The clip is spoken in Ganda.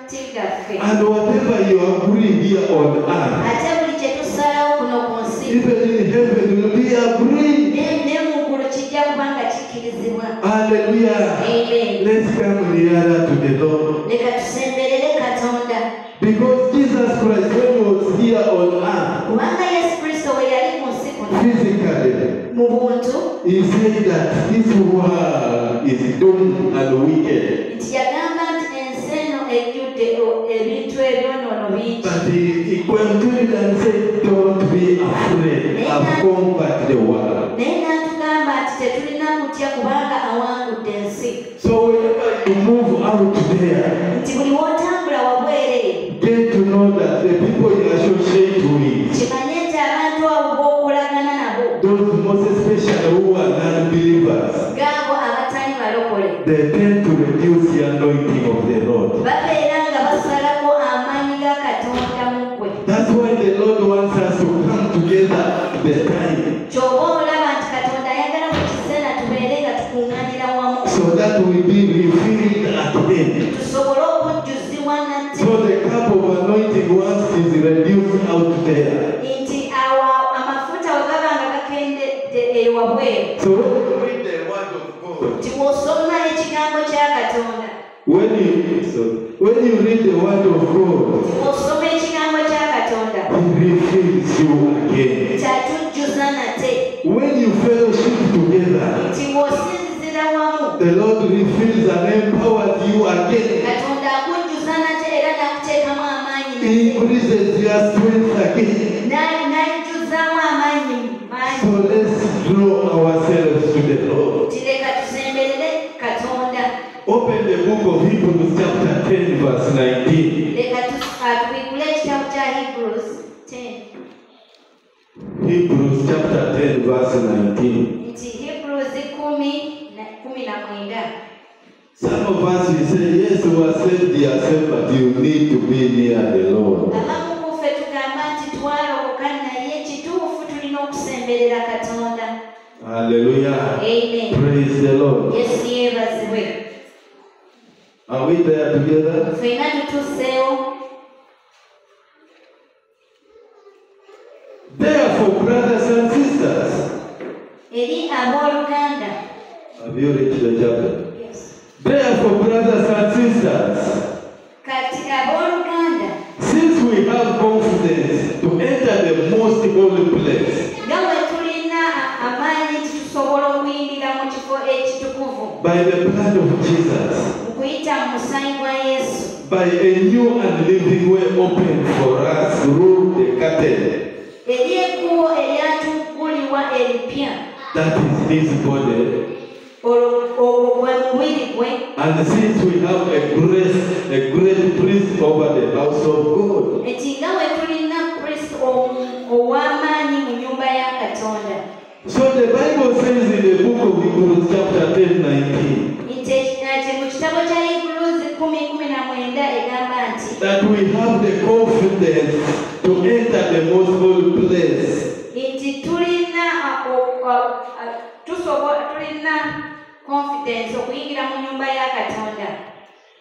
And whatever you agree here on earth, even in heaven will be agreed. Hallelujah. Amen. Let's come nearer to the Lord. Because Jesus Christ, when he was here on earth, physically, he said that this world is doomed and wicked. But he continued and said, don't be afraid. I've conquered the world. So whenever you move out there, get to know that the people you associate with, those most especially who are non-believers, they tend to reduce the anointing of the Lord. That's why the Lord wants us to come together the time. So that we be refilled at the end. So the cup of anointing once is reduced out there. So when you read the word of God, when you read the word of God, He refills you again. When you fellowship together, the Lord refills and empowers you again. He increases your strength again. So let's draw ourselves to the Lord. Open the book of Hebrews chapter 10 verse 19. Hebrews chapter 10 verse 19. Some of us will say, yes, we are saved, but you need to be near the Lord. Hallelujah. Amen. Praise the Lord. Yes, are we there together? Therefore, brothers and sisters, have you reached the chapter? Yes. Therefore, brothers and sisters, since we have confidence to enter the most holy place by the blood of Jesus, by a new and living way opened for us through the curtain, that is his body. And since we have a great priest over the house of God, so the Bible says in the book of Hebrews chapter 10:19 that we have the confidence to enter